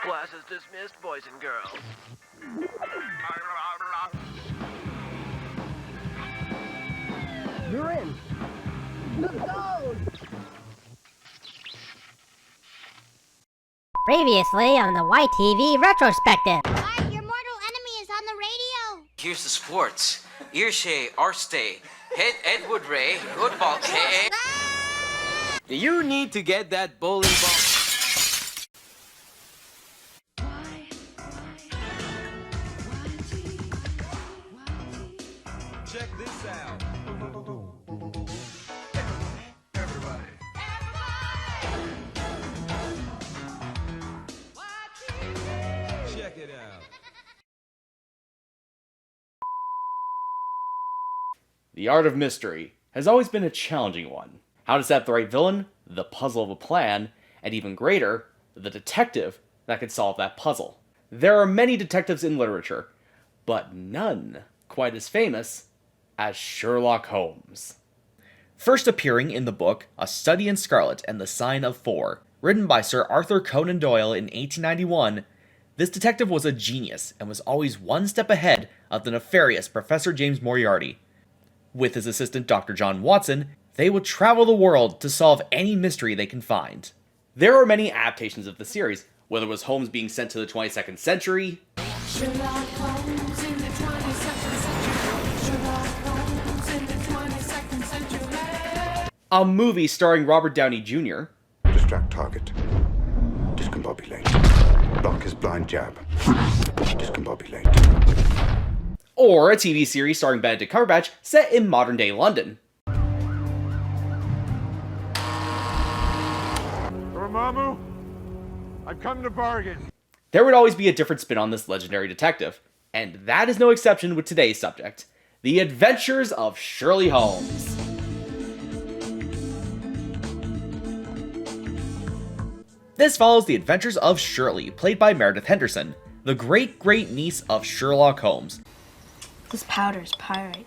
Class is dismissed, boys and girls. You're in. Let's go! Previously on the YTV Retrospective. Bart, your mortal enemy is on the radio. Here's the sports. Irshay, Arstay, Head Edward Ray, good ball. Hey. You need to get that bowling ball. Check this out. Everybody. Check it out. The art of mystery has always been a challenging one. How to set up the right villain, the puzzle of a plan, and even greater, the detective that could solve that puzzle. There are many detectives in literature, but none quite as famous as Sherlock Holmes. First appearing in the book A Study in Scarlet and the Sign of Four, written by Sir Arthur Conan Doyle in 1891, this detective was a genius and was always one step ahead of the nefarious Professor James Moriarty. With his assistant Dr. John Watson, they would travel the world to solve any mystery they can find. There are many adaptations of the series, whether it was Holmes being sent to the 22nd century, Sherlock Holmes in the 22nd century. Sherlock Holmes in the 22nd century. a movie starring Robert Downey Jr., Distract target. Discombobulate. Block his blind jab. Discombobulate. or a TV series starring Benedict Cumberbatch set in modern-day London. Dormammu, I've come to bargain. There would always be a different spin on this legendary detective, and that is no exception with today's subject, The Adventures of Shirley Holmes. This follows the adventures of Shirley, played by Meredith Henderson, the great-great-niece of Sherlock Holmes. This powder is pyrite.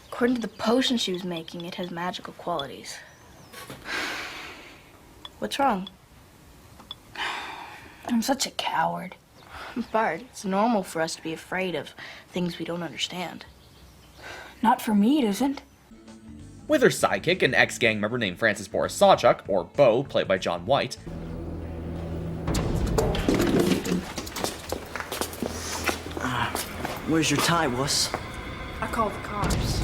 According to the potion she was making, it has magical qualities. What's wrong? I'm such a coward. Bart, it's normal for us to be afraid of things we don't understand. Not for me, it isn't. With her sidekick, an ex-gang member named Francis Boris Sawchuk, or Bo, played by John White. Where's your tie, wuss? I call the cops.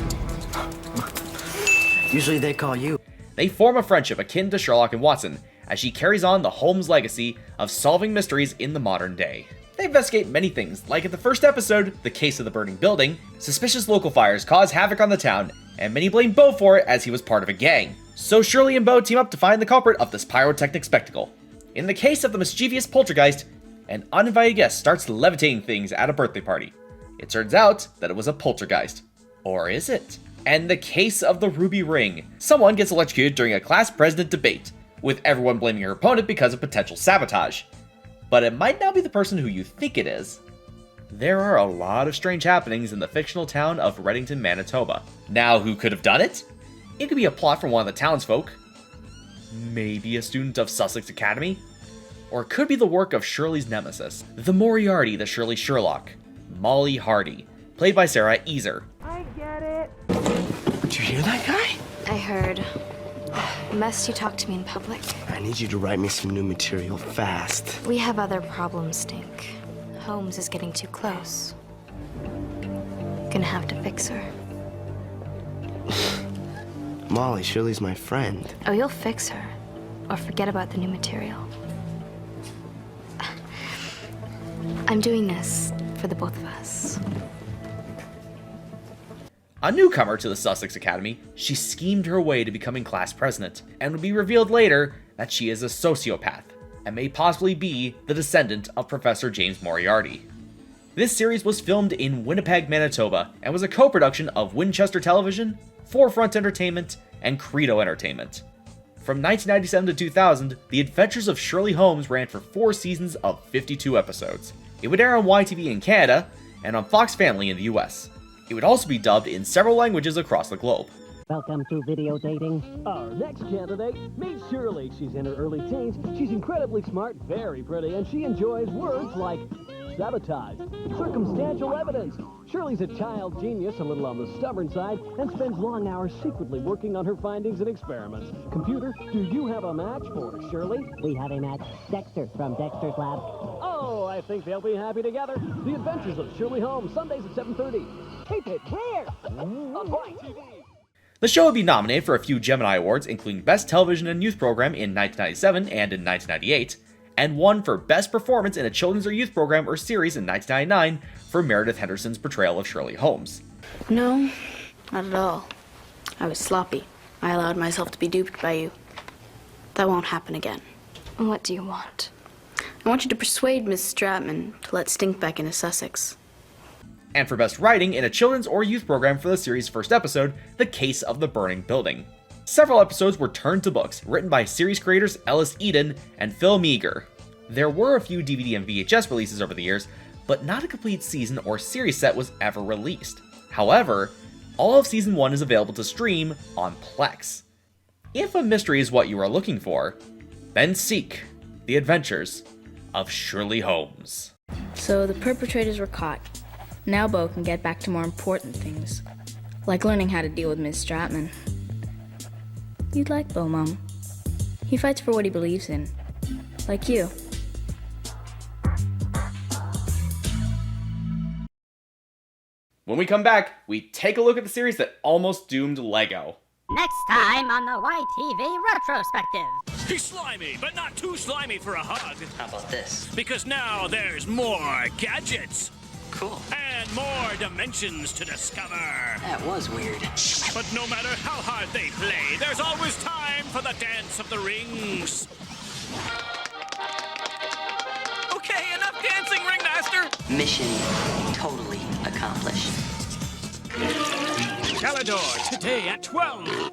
Usually they call you. They form a friendship akin to Sherlock and Watson, as she carries on the Holmes legacy of solving mysteries in the modern day. They investigate many things, like in the first episode, the case of the burning building. Suspicious local fires cause havoc on the town, and many blame Bo for it as he was part of a gang. So Shirley and Bo team up to find the culprit of this pyrotechnic spectacle. In the case of the mischievous poltergeist, an uninvited guest starts levitating things at a birthday party. It turns out that it was a poltergeist. Or is it? And the case of the ruby ring. Someone gets electrocuted during a class president debate, with everyone blaming her opponent because of potential sabotage. But it might not be the person who you think it is. There are a lot of strange happenings in the fictional town of Reddington, Manitoba. Now, who could have done it? It could be a plot from one of the townsfolk. Maybe a student of Sussex Academy? Or it could be the work of Shirley's nemesis, the Moriarty the Shirley Sherlock, Molly Hardy, played by Sarah Easer. I get it. Did you hear that guy? I heard. Must you talk to me in public? I need you to write me some new material fast. We have other problems, Stink. Holmes is getting too close. Gonna have to fix her. Molly, Shirley's my friend. Oh, you'll fix her. Or forget about the new material. I'm doing this for the both of us. A newcomer to the Sussex Academy, she schemed her way to becoming class president, and would be revealed later that she is a sociopath, and may possibly be the descendant of Professor James Moriarty. This series was filmed in Winnipeg, Manitoba, and was a co-production of Winchester Television, Forefront Entertainment, and Credo Entertainment. From 1997 to 2000, The Adventures of Shirley Holmes ran for 4 seasons of 52 episodes. It would air on YTV in Canada, and on Fox Family in the US. It would also be dubbed in several languages across the globe. Welcome to video dating. Our next candidate, meet Shirley. She's in her early teens. She's incredibly smart, very pretty, and she enjoys words like sabotage, circumstantial evidence. Shirley's a child genius, a little on the stubborn side, and spends long hours secretly working on her findings and experiments. Computer, do you have a match for Shirley? We have a match. Dexter from Dexter's Lab. Oh, I think they'll be happy together. The Adventures of Shirley Holmes, Sundays at 7:30. Keep it here on YTV. The show would be nominated for a few Gemini Awards, including Best Television and Youth Program in 1997 and in 1998, and won for Best Performance in a Children's or Youth Program or Series in 1999 for Meredith Henderson's portrayal of Shirley Holmes. No, not at all. I was sloppy. I allowed myself to be duped by you. That won't happen again. What do you want? I want you to persuade Miss Stratman to let Stink back into Sussex. And for Best Writing in a Children's or Youth Program for the series' first episode, The Case of the Burning Building. Several episodes were turned to books, written by series creators Ellis Eden and Phil Meagher. There were a few DVD and VHS releases over the years, but not a complete season or series set was ever released. However, all of Season 1 is available to stream on Plex. If a mystery is what you are looking for, then seek The Adventures of Shirley Holmes. So the perpetrators were caught. Now Bo can get back to more important things, like learning how to deal with Miss Stratman. You'd like Bo, Mom. He fights for what he believes in, like you. When we come back, we take a look at the series that almost doomed Lego. Next time on the YTV Retrospective. He's slimy, but not too slimy for a hug. How about this? Because now there's more gadgets. Cool. And more dimensions to discover. That was weird. But no matter how hard they play, there's always time for the dance of the rings. Okay, enough dancing, Ringmaster. Mission totally accomplished. Calidor, today at 12.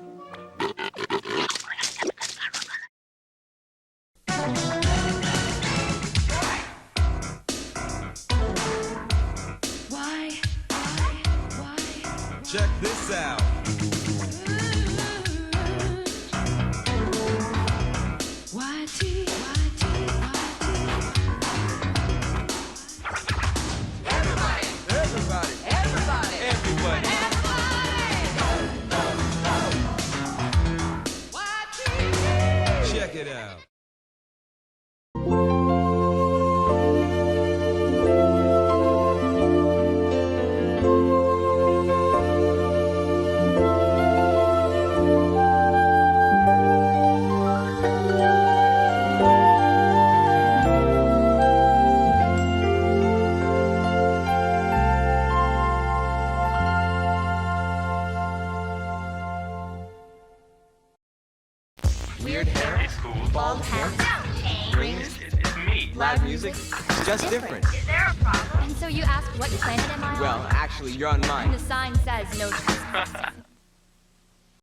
Check this out. Check it out. Weird hair. It's cool. Bald hair. Rings. It's me. Loud music. It's just different. Is there a problem? And so you ask what planet am I on? Well, actually, you're on mine. And the sign says no trespassing.